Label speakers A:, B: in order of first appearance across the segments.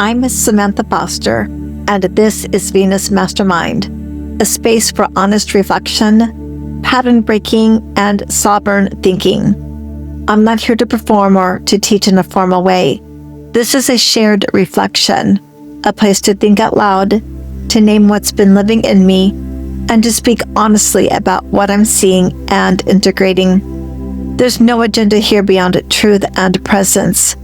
A: I'm Samantha Foster, and this is Venus Mastermind, a space for honest reflection, pattern breaking, and sovereign thinking. I'm not here to perform or to teach in a formal way. This is a shared reflection, a place to think out loud, to name what's been living in me, and to speak honestly about what I'm seeing and integrating. There's no agenda here beyond truth and presence.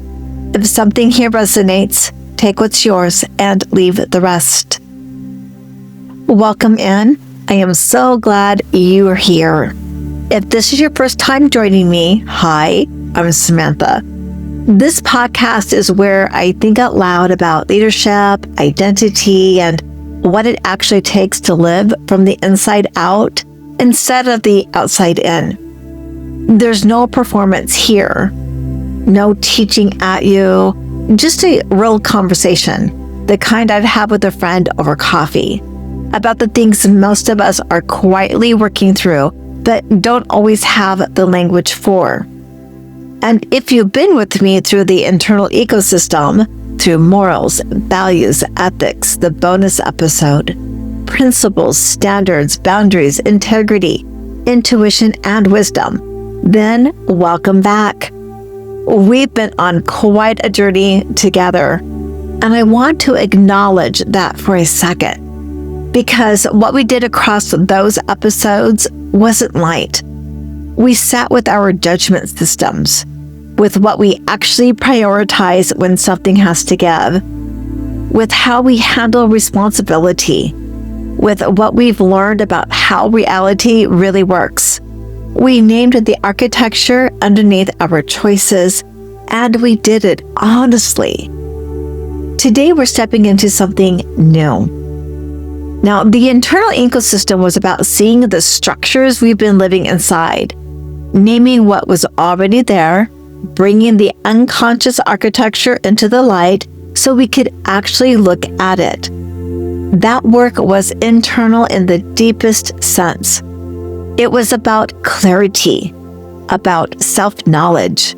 A: If something here resonates, take what's yours and leave the rest. Welcome in. I am so glad you are here. If this is your first time joining me, hi, I'm Samantha. This podcast is where I think out loud about leadership, identity, and what it actually takes to live from the inside out instead of the outside in. There's no performance here, no teaching at you, just a real conversation, the kind I'd have with a friend over coffee, about the things most of us are quietly working through but don't always have the language for. And if you've been with me through the internal ecosystem, through morals, values, ethics, the bonus episode, principles, standards, boundaries, integrity, intuition, and wisdom, then welcome back. We've been on quite a journey together, and I want to acknowledge that for a second, because what we did across those episodes wasn't light. We sat with our judgment systems, with what we actually prioritize when something has to give, with how we handle responsibility, with what we've learned about how reality really works. We named the architecture underneath our choices, and we did it honestly. Today, we're stepping into something new. Now, the internal ecosystem was about seeing the structures we've been living inside, naming what was already there, bringing the unconscious architecture into the light so we could actually look at it. That work was internal in the deepest sense. It was about clarity, about self-knowledge,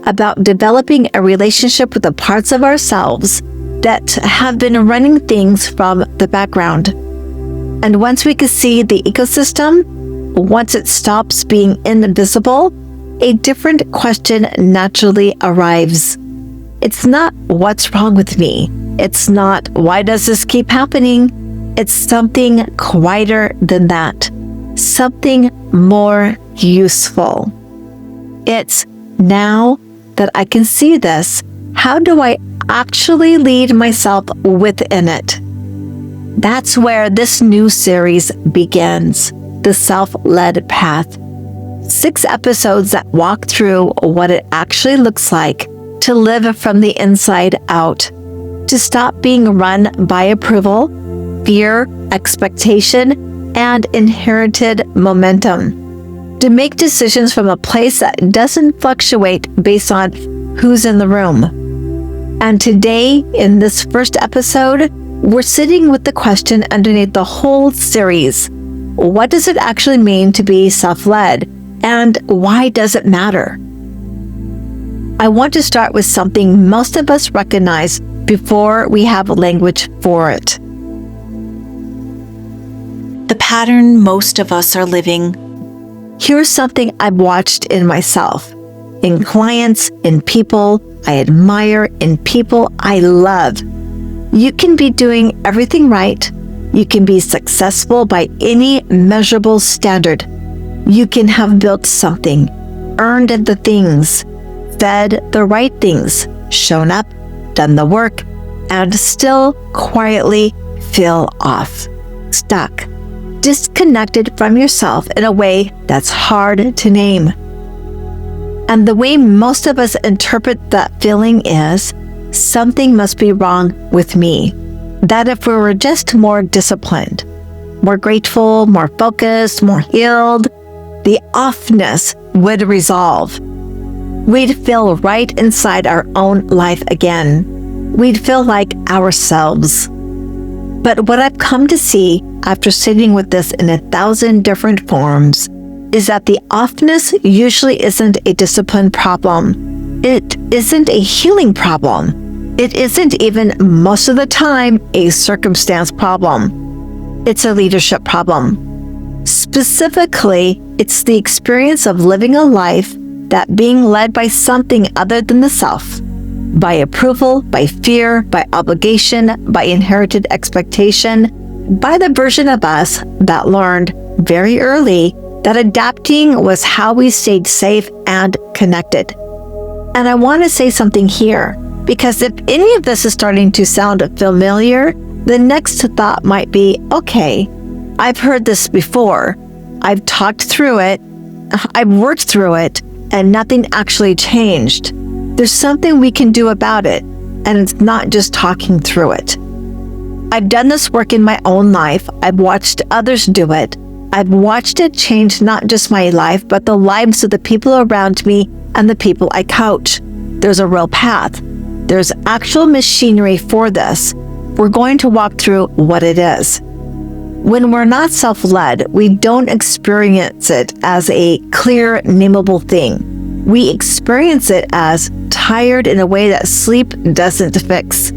A: about developing a relationship with the parts of ourselves that have been running things from the background. And once we could see the ecosystem, once it stops being invisible, a different question naturally arrives. It's not what's wrong with me. It's not why does this keep happening. It's something quieter than that. Something more useful. It's now that I can see this, how do I actually lead myself within it? That's where this new series begins, the self-led path. 6 episodes that walk through what it actually looks like to live from the inside out, to stop being run by approval, fear, expectation, and inherited momentum, to make decisions from a place that doesn't fluctuate based on who's in the room. And today, in this first episode, we're sitting with the question underneath the whole series. What does it actually mean to be self-led? And why does it matter? I want to start with something most of us recognize before we have language for it. The pattern most of us are living. Here's something I've watched in myself, in clients, in people I admire, in people I love. You can be doing everything right. You can be successful by any measurable standard. You can have built something, earned the things, fed the right things, shown up, done the work, and still quietly feel off, stuck, disconnected from yourself in a way that's hard to name. And the way most of us interpret that feeling is, something must be wrong with me. That if we were just more disciplined, more grateful, more focused, more healed, the offness would resolve. We'd feel right inside our own life again. We'd feel like ourselves. But what I've come to see after sitting with this in 1,000 different forms is that the offness usually isn't a discipline problem. It isn't a healing problem. It isn't even most of the time a circumstance problem. It's a leadership problem. Specifically, it's the experience of living a life that being led by something other than the self, by approval, by fear, by obligation, by inherited expectation, by the version of us that learned very early that adapting was how we stayed safe and connected. And I want to say something here, because if any of this is starting to sound familiar, the next thought might be, okay, I've heard this before. I've talked through it. I've worked through it, and nothing actually changed. There's something we can do about it, and it's not just talking through it. I've done this work in my own life. I've watched others do it. I've watched it change not just my life, but the lives of the people around me and the people I coach. There's a real path. There's actual machinery for this. We're going to walk through what it is. When we're not self-led, we don't experience it as a clear, nameable thing. We experience it as tired in a way that sleep doesn't fix.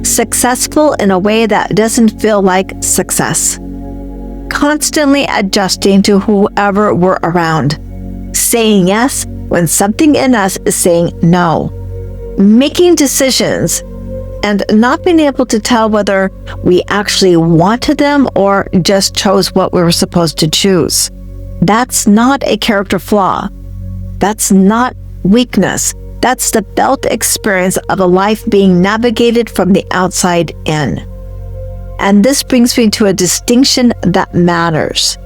A: Successful in a way that doesn't feel like success. Constantly adjusting to whoever we're around. Saying yes when something in us is saying no. Making decisions and not being able to tell whether we actually wanted them or just chose what we were supposed to choose. That's not a character flaw. That's not weakness. That's the felt experience of a life being navigated from the outside in. And this brings me to a distinction that matters.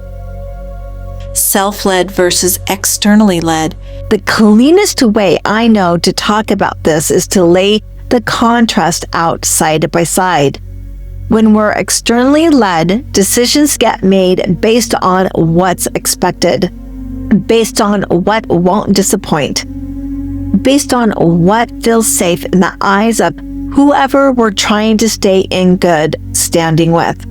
B: Self-led versus externally led.
A: The cleanest way I know to talk about this is to lay the contrast out side by side. When we're externally led, decisions get made based on what's expected, based on what won't disappoint, based on what feels safe in the eyes of whoever we're trying to stay in good standing with.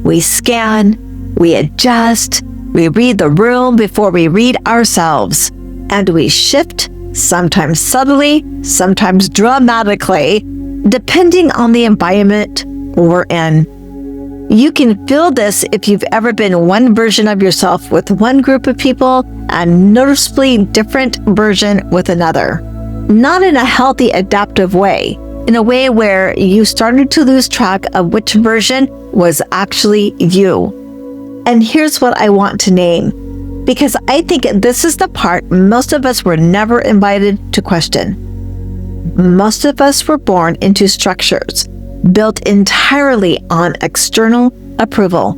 A: We scan, we adjust, we read the room before we read ourselves, and we shift, sometimes subtly, sometimes dramatically, depending on the environment we're in. You can feel this if you've ever been one version of yourself with one group of people and noticeably different version with another. Not in a healthy adaptive way, in a way where you started to lose track of which version was actually you. And here's what I want to name, because I think this is the part most of us were never invited to question. Most of us were born into structures built entirely on external approval.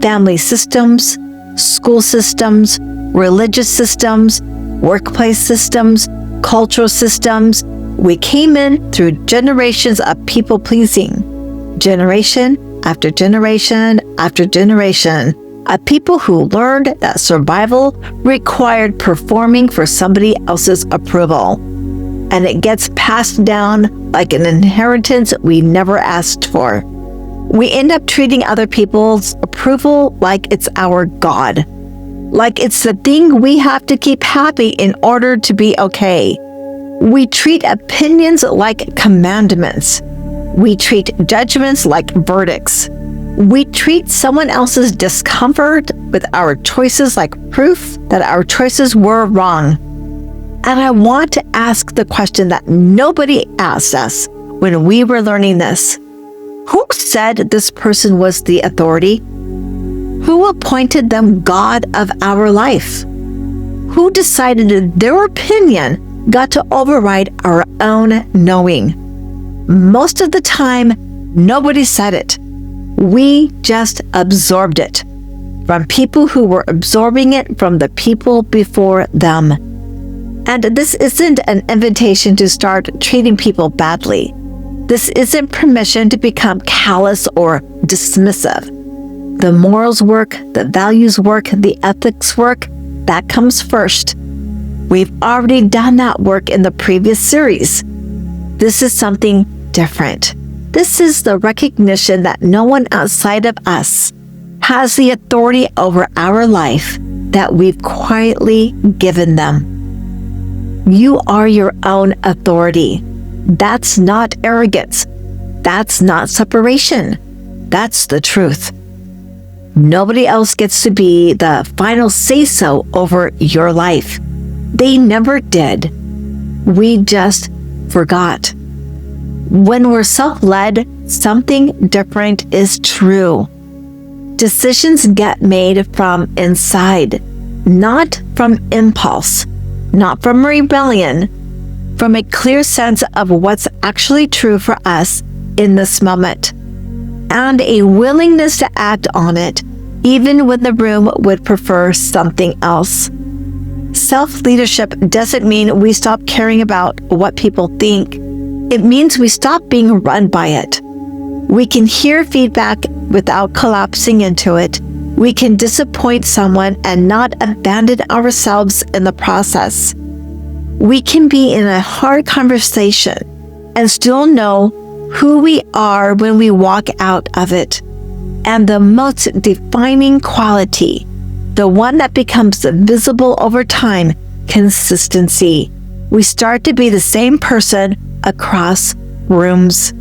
A: Family systems, school systems, religious systems, workplace systems, cultural systems. We came in through generations of people-pleasing. Generation after generation after generation of people who learned that survival required performing for somebody else's approval. And it gets passed down like an inheritance we never asked for. We end up treating other people's approval like it's our God. Like it's the thing we have to keep happy in order to be okay. We treat opinions like commandments. We treat judgments like verdicts. We treat someone else's discomfort with our choices like proof that our choices were wrong. And I want to ask the question that nobody asked us when we were learning this. Who said this person was the authority? Who appointed them God of our life? Who decided that their opinion got to override our own knowing? Most of the time, nobody said it. We just absorbed it from people who were absorbing it from the people before them. And this isn't an invitation to start treating people badly. This isn't permission to become callous or dismissive. The morals work, the values work, the ethics work, that comes first. We've already done that work in the previous series. This is something different. This is the recognition that no one outside of us has the authority over our life that we've quietly given them. You are your own authority. That's not arrogance. That's not separation. That's the truth. Nobody else gets to be the final say-so over your life. They never did. We just forgot. When we're self-led, something different is true. Decisions get made from inside, not from impulse, not from rebellion, from a clear sense of what's actually true for us in this moment, and a willingness to act on it, even when the room would prefer something else. Self-leadership doesn't mean we stop caring about what people think. It means we stop being run by it. We can hear feedback without collapsing into it. We can disappoint someone and not abandon ourselves in the process. We can be in a hard conversation and still know who we are when we walk out of it. And the most defining quality, the one that becomes visible over time, consistency. We start to be the same person across rooms.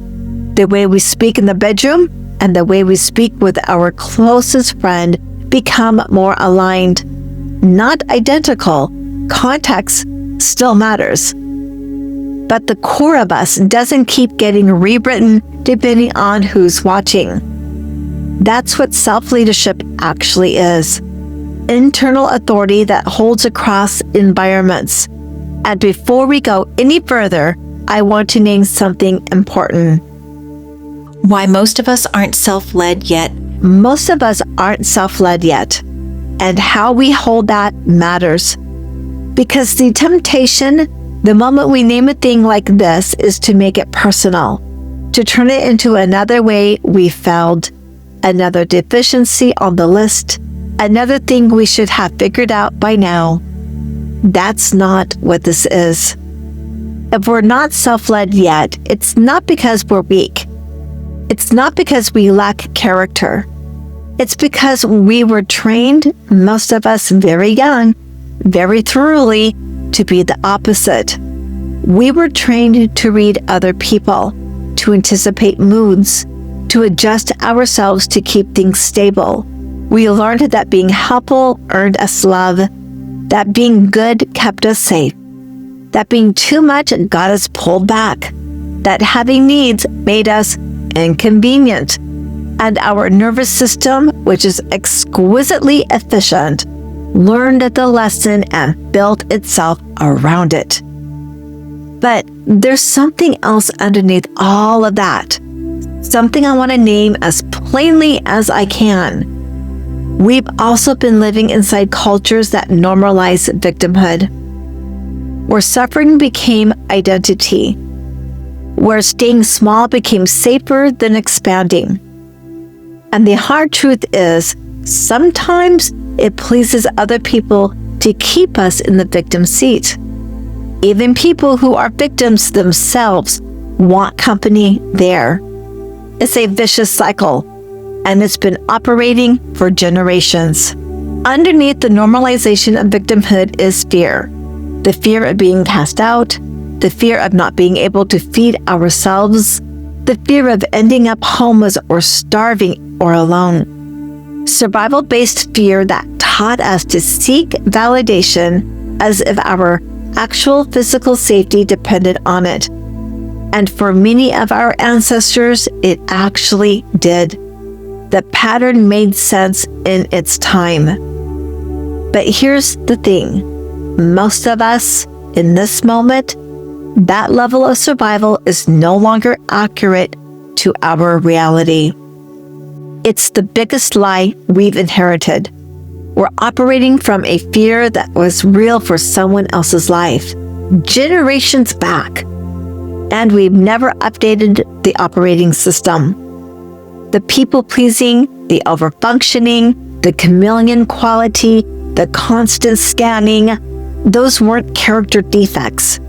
A: The way we speak in the bedroom and the way we speak with our closest friend become more aligned. Not identical. Context still matters. But the core of us doesn't keep getting rewritten depending on who's watching. That's what self-leadership actually is. Internal authority that holds across environments. And before we go any further, I want to name something important.
B: Why most of us aren't self-led yet.
A: Most of us aren't self-led yet. And how we hold that matters. Because the temptation, the moment we name a thing like this, is to make it personal, to turn it into another way we failed, another deficiency on the list, another thing we should have figured out by now. That's not what this is. If we're not self-led yet, it's not because we're weak. It's not because we lack character. It's because we were trained, most of us very young, very thoroughly, to be the opposite. We were trained to read other people, to anticipate moods, to adjust ourselves to keep things stable. We learned that being helpful earned us love, that being good kept us safe, that being too much got us pulled back, that having needs made us inconvenient, and our nervous system, which is exquisitely efficient, learned the lesson and built itself around it. But there's something else underneath all of that, something I want to name as plainly as I can. We've also been living inside cultures that normalize victimhood, where suffering became identity, where staying small became safer than expanding. And the hard truth is, sometimes it pleases other people to keep us in the victim seat. Even people who are victims themselves want company there. It's a vicious cycle, and it's been operating for generations. Underneath the normalization of victimhood is fear. The fear of being cast out, the fear of not being able to feed ourselves, the fear of ending up homeless or starving or alone. Survival-based fear that taught us to seek validation as if our actual physical safety depended on it. And for many of our ancestors, it actually did. The pattern made sense in its time. But here's the thing. Most of us, in this moment, that level of survival is no longer accurate to our reality. It's the biggest lie we've inherited. We're operating from a fear that was real for someone else's life, generations back, and we've never updated the operating system. The people-pleasing, the over-functioning, the chameleon quality, the constant scanning, those weren't character defects.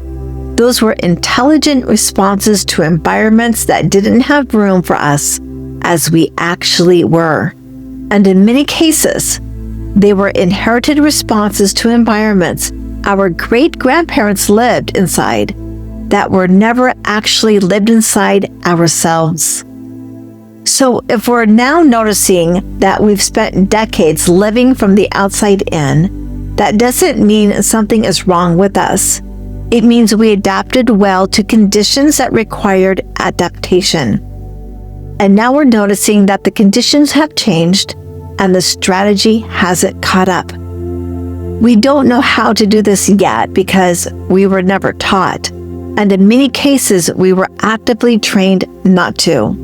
A: Those were intelligent responses to environments that didn't have room for us as we actually were. And in many cases, they were inherited responses to environments our great-grandparents lived inside. that were never actually lived inside ourselves. So if we're now noticing that we've spent decades living from the outside in, that doesn't mean something is wrong with us. It means we adapted well to conditions that required adaptation. And now we're noticing that the conditions have changed and the strategy hasn't caught up. We don't know how to do this yet because we were never taught. And in many cases, we were actively trained not to.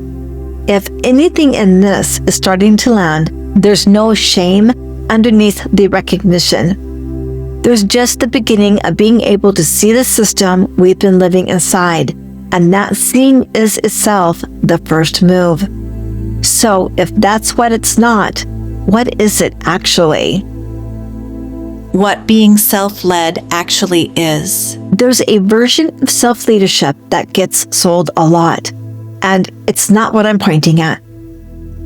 A: If anything in this is starting to land, there's no shame underneath the recognition. There's just the beginning of being able to see the system we've been living inside. And that seeing is itself the first move. So if that's what it's not, what is it actually?
B: What being self-led actually is.
A: There's a version of self-leadership that gets sold a lot, and it's not what I'm pointing at.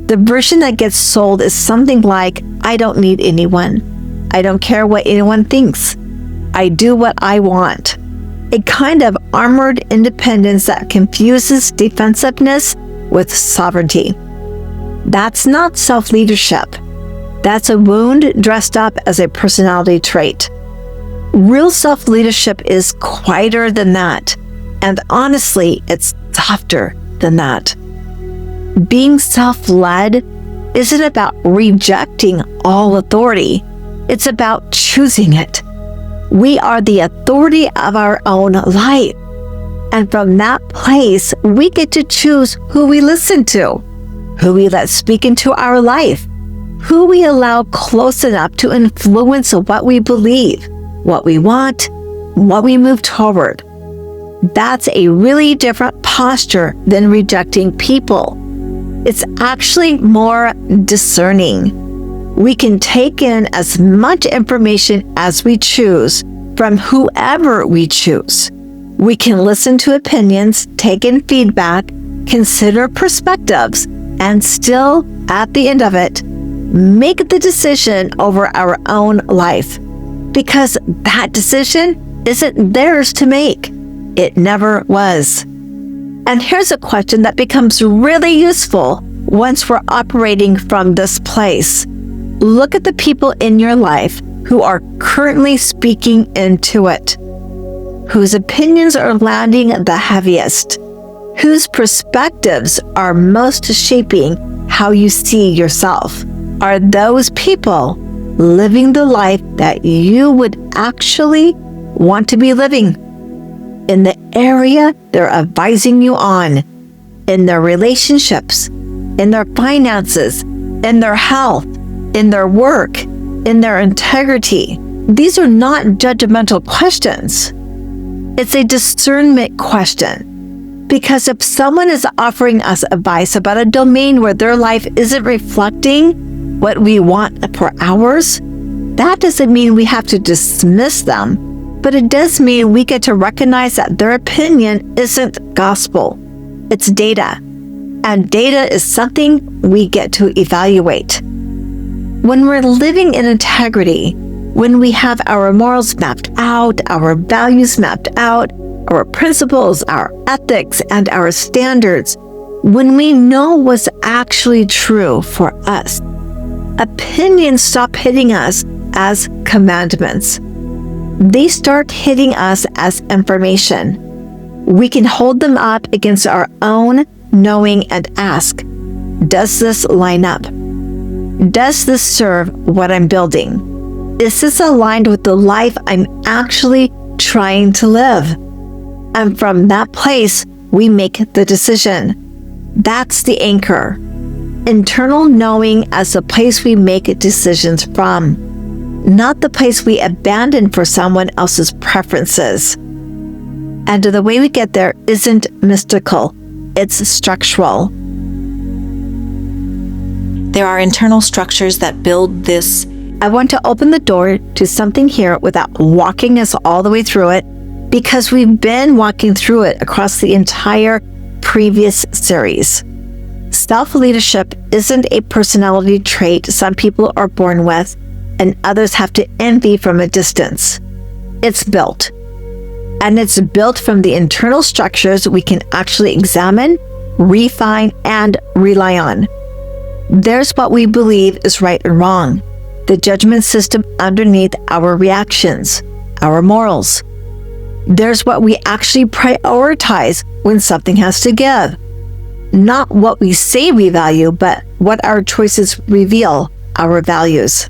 A: The version that gets sold is something like, I don't need anyone. I don't care what anyone thinks. I do what I want. A kind of armored independence that confuses defensiveness with sovereignty. That's not self-leadership. That's a wound dressed up as a personality trait. Real self-leadership is quieter than that, and honestly, it's softer than that. Being self-led isn't about rejecting all authority. It's about choosing it. We are the authority of our own life. And from that place, we get to choose who we listen to, who we let speak into our life, who we allow close enough to influence what we believe, what we want, what we move toward. That's a really different posture than rejecting people. It's actually more discerning. We can take in as much information as we choose from whoever we choose. We can listen to opinions, take in feedback, consider perspectives, and still, at the end of it, make the decision over our own life. Because that decision isn't theirs to make. It never was. And here's a question that becomes really useful once we're operating from this place. Look at the people in your life who are currently speaking into it, whose opinions are landing the heaviest, whose perspectives are most shaping how you see yourself. Are those people living the life that you would actually want to be living? In the area they're advising you on, in their relationships, in their finances, in their health, in their work, in their integrity. These are not judgmental questions. It's a discernment question. Because if someone is offering us advice about a domain where their life isn't reflecting what we want for ours, that doesn't mean we have to dismiss them, but it does mean we get to recognize that their opinion isn't gospel. It's data. And data is something we get to evaluate. When we're living in integrity, when we have our morals mapped out, our values mapped out, our principles, our ethics, and our standards, when we know what's actually true for us, opinions stop hitting us as commandments. They start hitting us as information. We can hold them up against our own knowing and ask, does this line up? Does this serve what I'm building? Is this aligned with the life I'm actually trying to live? And from that place, we make the decision. That's the anchor. Internal knowing as the place we make decisions from, not the place we abandon for someone else's preferences. And the way we get there isn't mystical, it's structural.
B: There are internal structures that build this.
A: I want to open the door to something here without walking us all the way through it, because we've been walking through it across the entire previous series. Self-leadership isn't a personality trait some people are born with and others have to envy from a distance. It's built. And it's built from the internal structures we can actually examine, refine, and rely on. There's what we believe is right and wrong, the judgment system underneath our reactions, our morals. There's what we actually prioritize when something has to give. Not what we say we value, but what our choices reveal, our values.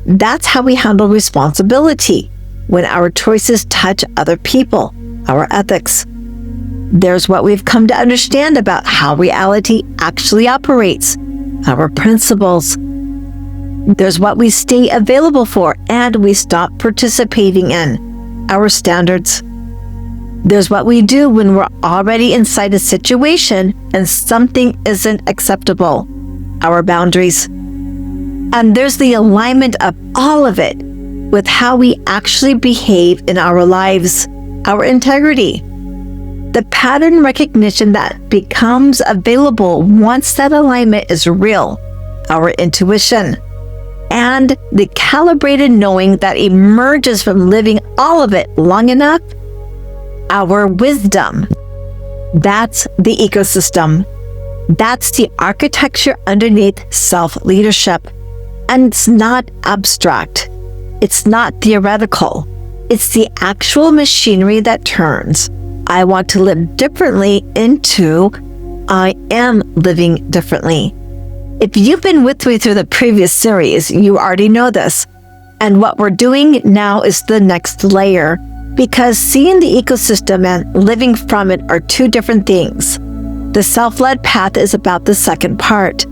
A: That's how we handle responsibility when our choices touch other people, our ethics. There's what we've come to understand about how reality actually operates, our principles. There's what we stay available for and we stop participating in, our standards. There's what we do when we're already inside a situation and something isn't acceptable, our boundaries. And there's the alignment of all of it with how we actually behave in our lives, our integrity. The pattern recognition that becomes available once that alignment is real, our intuition. And the calibrated knowing that emerges from living all of it long enough, our wisdom. That's the ecosystem. That's the architecture underneath self-leadership. And it's not abstract. It's not theoretical. It's the actual machinery that turns I want to live differently into I am living differently. If you've been with me through the previous series, you already know this. And what we're doing now is the next layer, because seeing the ecosystem and living from it are two different things. The self-led path is about the second part,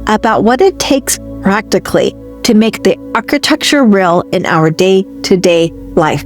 A: about what it takes practically to make the architecture real in our day-to-day life.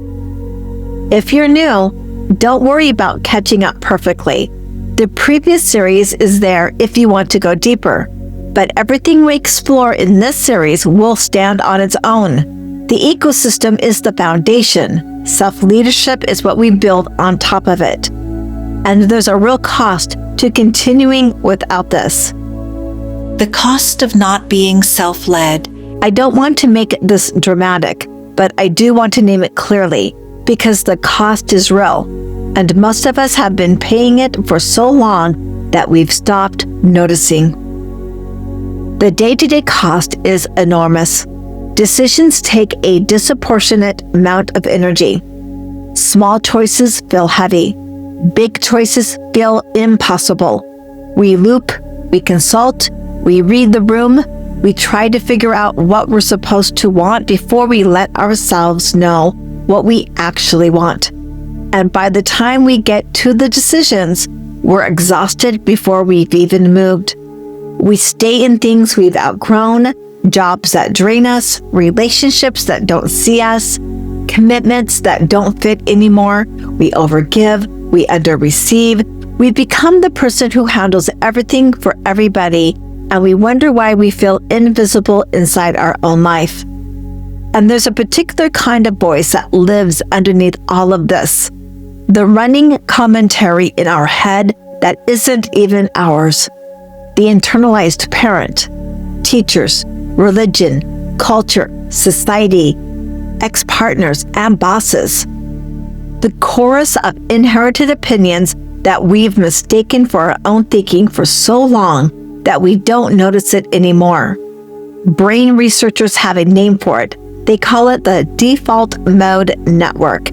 A: If you're new, don't worry about catching up perfectly. The previous series is there if you want to go deeper, but everything we explore in this series will stand on its own. The ecosystem is the foundation. Self-leadership is what we build on top of it. And there's a real cost to continuing without this.
B: The cost of not being self-led.
A: I don't want to make this dramatic, but I do want to name it clearly, because the cost is real, and most of us have been paying it for so long that we've stopped noticing. The day-to-day cost is enormous. Decisions take a disproportionate amount of energy. Small choices feel heavy. Big choices feel impossible. We loop, we consult, we read the room, we try to figure out what we're supposed to want before we let ourselves know what we actually want. And by the time we get to the decisions, we're exhausted before we've even moved. We stay in things we've outgrown, jobs that drain us, relationships that don't see us, commitments that don't fit anymore. We overgive, we underreceive. We become the person who handles everything for everybody, and we wonder why we feel invisible inside our own life. And there's a particular kind of voice that lives underneath all of this. The running commentary in our head that isn't even ours. The internalized parent, teachers, religion, culture, society, ex-partners, and bosses. The chorus of inherited opinions that we've mistaken for our own thinking for so long that we don't notice it anymore. Brain researchers have a name for it. They call it the default mode network.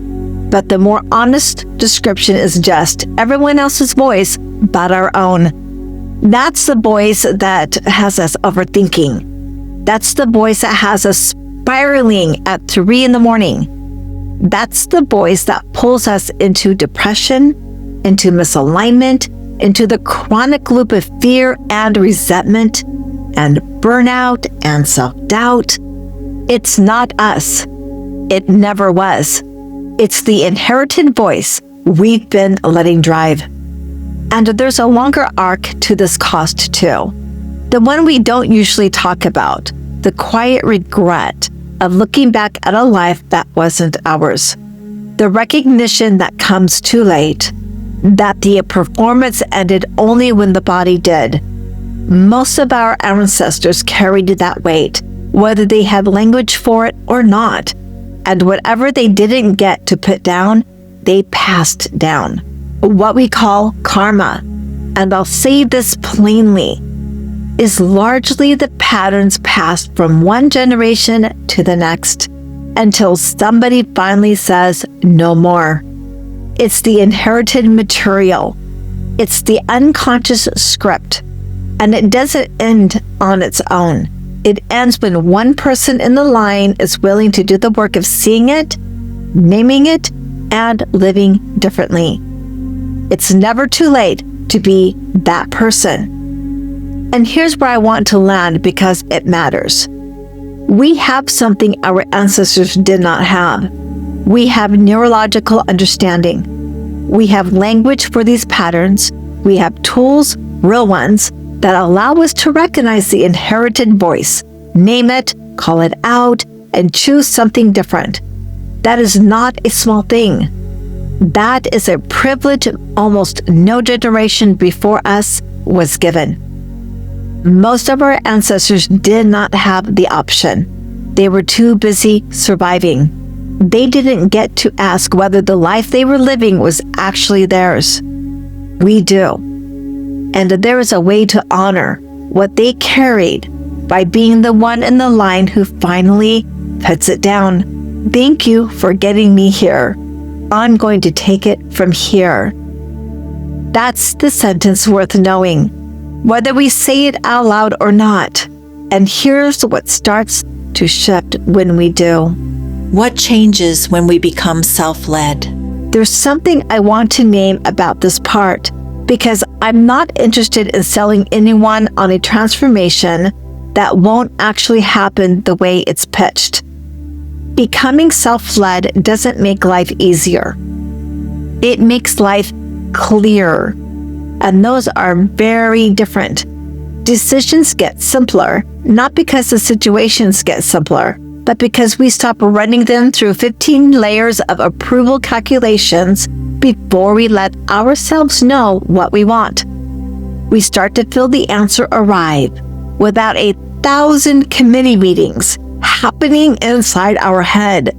A: But the more honest description is just everyone else's voice but our own. That's the voice that has us overthinking. That's the voice that has us spiraling at 3 a.m. That's the voice that pulls us into depression, into misalignment, into the chronic loop of fear and resentment and burnout and self-doubt. It's not us. It never was. It's the inherited voice we've been letting drive. And there's a longer arc to this cost too. The one we don't usually talk about, the quiet regret of looking back at a life that wasn't ours. The recognition that comes too late, that the performance ended only when the body did. Most of our ancestors carried that weight, whether they had language for it or not. And whatever they didn't get to put down, they passed down, what we call karma. And I'll say this plainly, is largely the patterns passed from one generation to the next until somebody finally says no more. It's the inherited material. It's the unconscious script. And it doesn't end on its own. It ends when one person in the line is willing to do the work of seeing it, naming it, and living differently. It's never too late to be that person. And here's where I want to land because it matters. We have something our ancestors did not have. We have neurological understanding. We have language for these patterns. We have tools, real ones, that allow us to recognize the inherited voice, name it, call it out, and choose something different. That is not a small thing. That is a privilege almost no generation before us was given. Most of our ancestors did not have the option. They were too busy surviving. They didn't get to ask whether the life they were living was actually theirs. We do. And there is a way to honor what they carried by being the one in the line who finally puts it down. Thank you for getting me here. I'm going to take it from here. That's the sentence worth knowing, whether we say it out loud or not. And here's what starts to shift when we do.
B: What changes when we become self-led?
A: There's something I want to name about this part, because I'm not interested in selling anyone on a transformation that won't actually happen the way it's pitched. Becoming self-led doesn't make life easier. It makes life clearer. And those are very different. Decisions get simpler, not because the situations get simpler, but because we stop running them through 15 layers of approval calculations before we let ourselves know what we want. We start to feel the answer arrive without 1,000 committee meetings happening inside our head.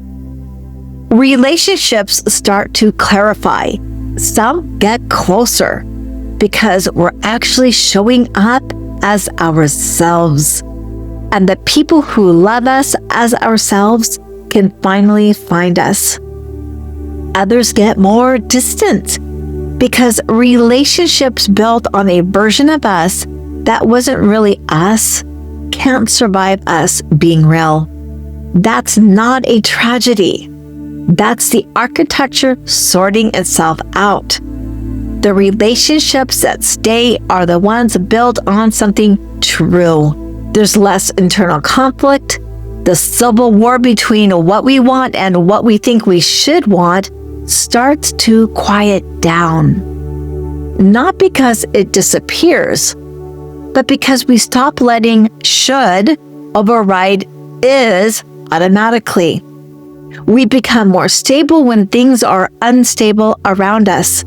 A: Relationships start to clarify. Some get closer because we're actually showing up as ourselves. And the people who love us as ourselves can finally find us. Others get more distant because relationships built on a version of us that wasn't really us can't survive us being real. That's not a tragedy. That's the architecture sorting itself out. The relationships that stay are the ones built on something true. There's less internal conflict. The civil war between what we want and what we think we should want starts to quiet down. Not because it disappears, but because we stop letting should override is automatically. We become more stable when things are unstable around us.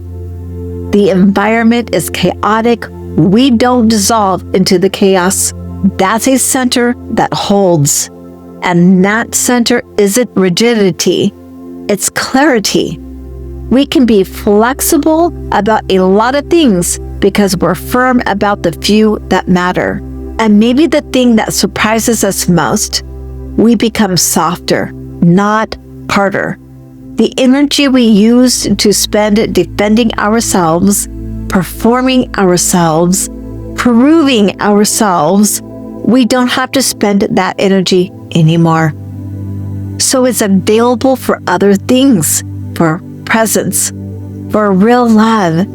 A: The environment is chaotic. We don't dissolve into the chaos. That's a center that holds. And that center isn't rigidity, it's clarity. We can be flexible about a lot of things because we're firm about the few that matter. And maybe the thing that surprises us most, we become softer, not harder. The energy we use to spend defending ourselves, performing ourselves, proving ourselves, we don't have to spend that energy anymore. So it's available for other things, for presence, for real love,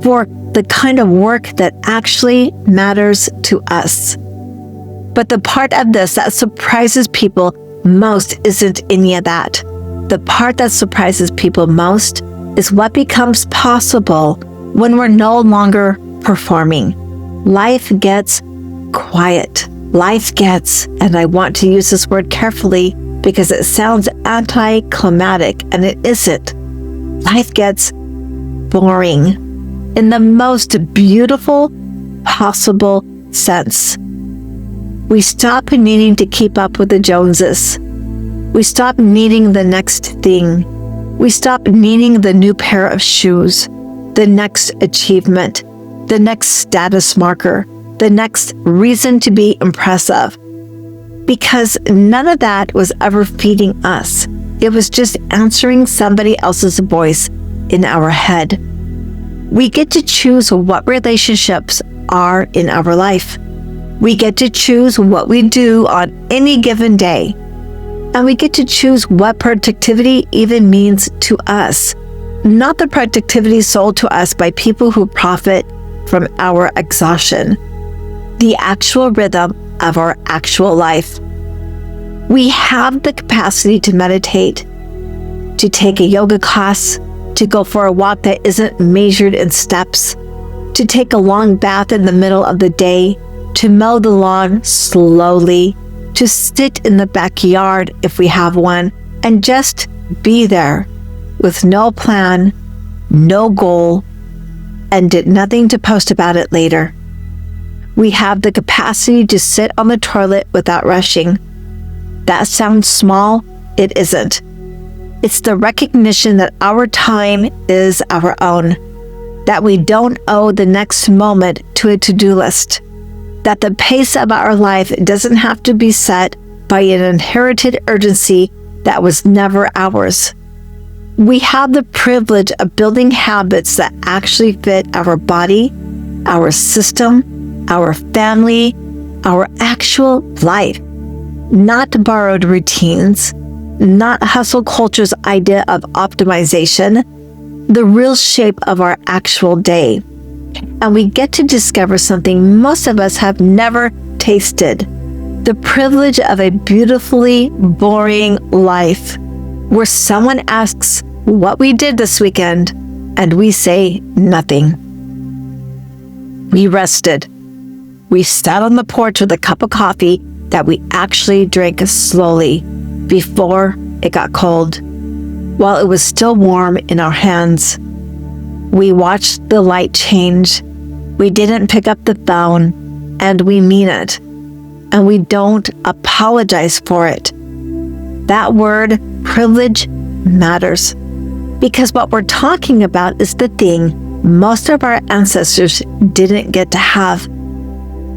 A: for the kind of work that actually matters to us. But the part of this that surprises people most isn't any of that. The part that surprises people most is what becomes possible when we're no longer performing. Life gets quiet. Life gets, and I want to use this word carefully because it sounds anticlimactic, and it isn't. Life gets boring in the most beautiful possible sense. We stop needing to keep up with the Joneses. We stop needing the next thing. We stop needing the new pair of shoes, the next achievement, the next status marker, the next reason to be impressive. Because none of that was ever feeding us. It was just answering somebody else's voice in our head. We get to choose what relationships are in our life. We get to choose what we do on any given day. And we get to choose what productivity even means to us, not the productivity sold to us by people who profit from our exhaustion, the actual rhythm of our actual life. We have the capacity to meditate, to take a yoga class, to go for a walk that isn't measured in steps, to take a long bath in the middle of the day, to mow the lawn slowly, to sit in the backyard if we have one, and just be there with no plan, no goal, and did nothing to post about it later. We have the capacity to sit on the toilet without rushing. That sounds small. It isn't. It's the recognition that our time is our own, that we don't owe the next moment to a to-do list, that the pace of our life doesn't have to be set by an inherited urgency that was never ours. We have the privilege of building habits that actually fit our body, our system, our family, our actual life, not borrowed routines, not hustle culture's idea of optimization, the real shape of our actual day. And we get to discover something most of us have never tasted, the privilege of a beautifully boring life, where someone asks what we did this weekend, and we say nothing. We rested. We sat on the porch with a cup of coffee that we actually drank slowly before it got cold, while it was still warm in our hands. We watched the light change. We didn't pick up the phone, and we mean it. And we don't apologize for it. That word, privilege, matters. Because what we're talking about is the thing most of our ancestors didn't get to have.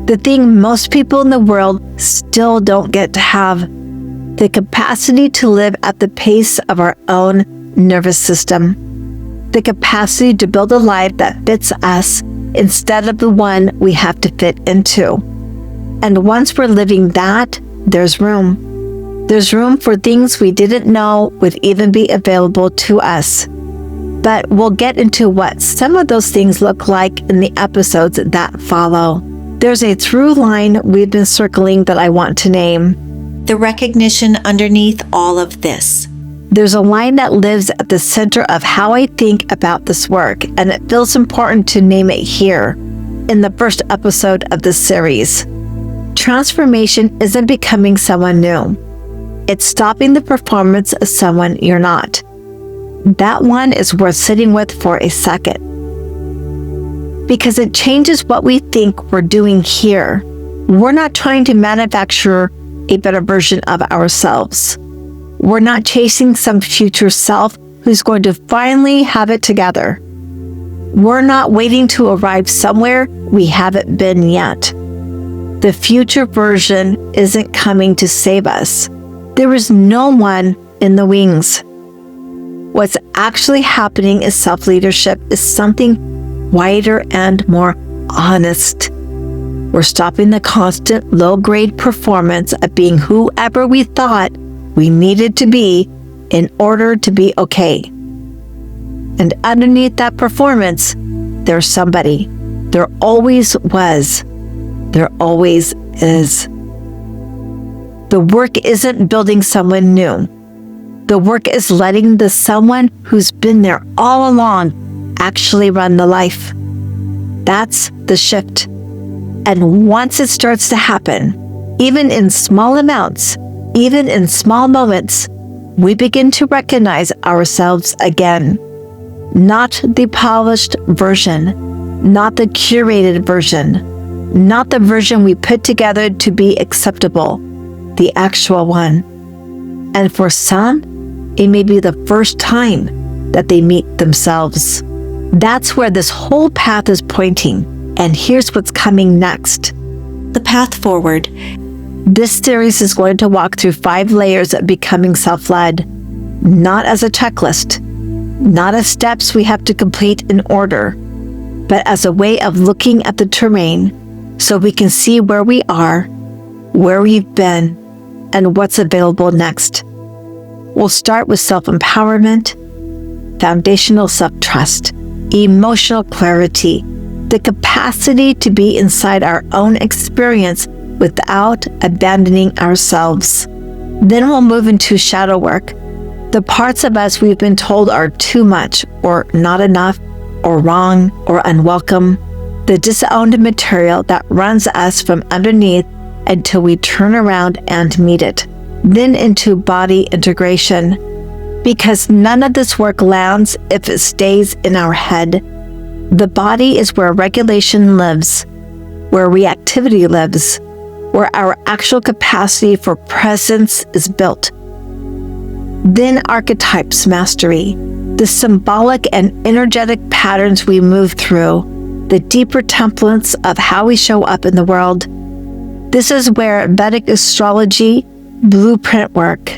A: The thing most people in the world still don't get to have. The capacity to live at the pace of our own nervous system. The capacity to build a life that fits us instead of the one we have to fit into. And once we're living that, there's room. There's room for things we didn't know would even be available to us. But we'll get into what some of those things look like in the episodes that follow. There's a through line we've been circling that I want to name.
B: The recognition underneath all of this.
A: There's a line that lives at the center of how I think about this work, and it feels important to name it here, in the first episode of this series. Transformation isn't becoming someone new. It's stopping the performance of someone you're not. That one is worth sitting with for a second. Because it changes what we think we're doing here. We're not trying to manufacture a better version of ourselves. We're not chasing some future self who's going to finally have it together. We're not waiting to arrive somewhere we haven't been yet. The future version isn't coming to save us. There is no one in the wings. What's actually happening is self-leadership is something wider and more honest. We're stopping the constant low-grade performance of being whoever we thought we needed to be in order to be okay. And underneath that performance, there's somebody. There always was. There always is. The work isn't building someone new. The work is letting the someone who's been there all along actually run the life. That's the shift. And once it starts to happen, even in small amounts, even in small moments, we begin to recognize ourselves again. Not the polished version, not the curated version, not the version we put together to be acceptable, the actual one. And for some, It may be the first time that they meet themselves. That's where this whole path is pointing. And here's what's coming next.
B: The path forward.
A: This series is going to walk through 5 layers of becoming self-led, not as a checklist, not as steps we have to complete in order, but as a way of looking at the terrain so we can see where we are, where we've been, and what's available next. We'll start with self-empowerment, foundational self-trust, emotional clarity, the capacity to be inside our own experience without abandoning ourselves. Then we'll move into shadow work, the parts of us we've been told are too much or not enough or wrong or unwelcome, the disowned material that runs us from underneath until we turn around and meet it. Then into body integration, because none of this work lands if it stays in our head. The body is where regulation lives, where reactivity lives, where our actual capacity for presence is built. Then archetypes mastery, the symbolic and energetic patterns we move through, the deeper templates of how we show up in the world. This is where Vedic astrology, blueprint work,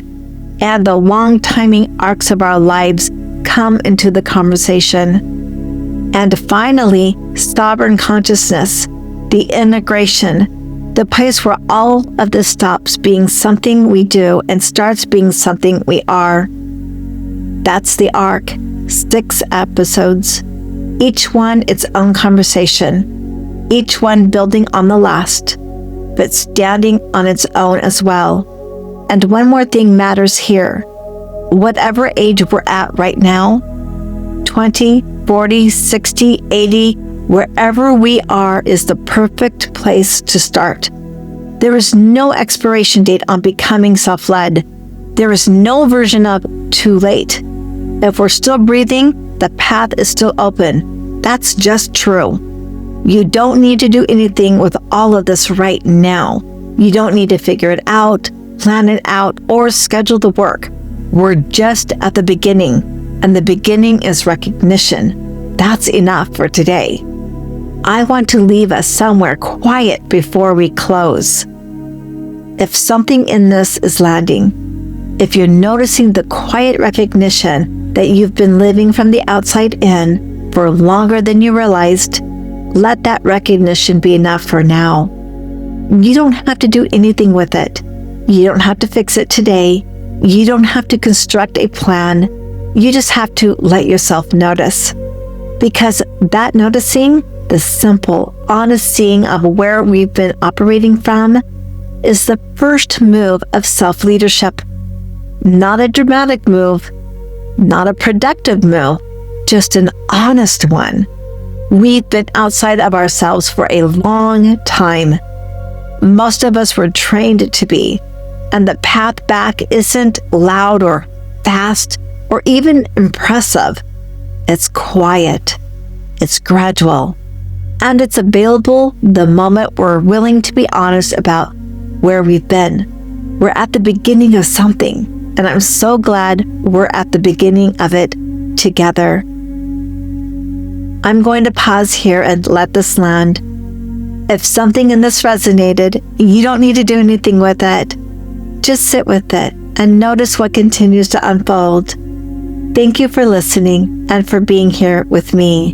A: and the long timing arcs of our lives come into the conversation. And finally, sovereign consciousness, the integration, the place where all of this stops being something we do and starts being something we are. That's the arc, 6 episodes, each one its own conversation, each one building on the last, but standing on its own as well. And one more thing matters here. Whatever age we're at right now, 20, 40, 60, 80, wherever we are is the perfect place to start. There is no expiration date on becoming self-led. There is no version of too late. If we're still breathing, the path is still open. That's just true. You don't need to do anything with all of this right now. You don't need to figure it out, plan it out, or schedule the work. We're just at the beginning, and the beginning is recognition. That's enough for today. I want to leave us somewhere quiet before we close. If something in this is landing, if you're noticing the quiet recognition that you've been living from the outside in for longer than you realized, let that recognition be enough for now. You don't have to do anything with it. You don't have to fix it today. You don't have to construct a plan. You just have to let yourself notice. Because that noticing, the simple, honest seeing of where we've been operating from, is the first move of self-leadership. Not a dramatic move, not a productive move, just an honest one. We've been outside of ourselves for a long time. Most of us were trained to be, and the path back isn't loud or fast or even impressive. It's quiet, it's gradual, and it's available the moment we're willing to be honest about where we've been. We're at the beginning of something, and I'm so glad we're at the beginning of it together. I'm going to pause here and let this land. If something in this resonated, you don't need to do anything with it. Just sit with it and notice what continues to unfold. Thank you for listening and for being here with me.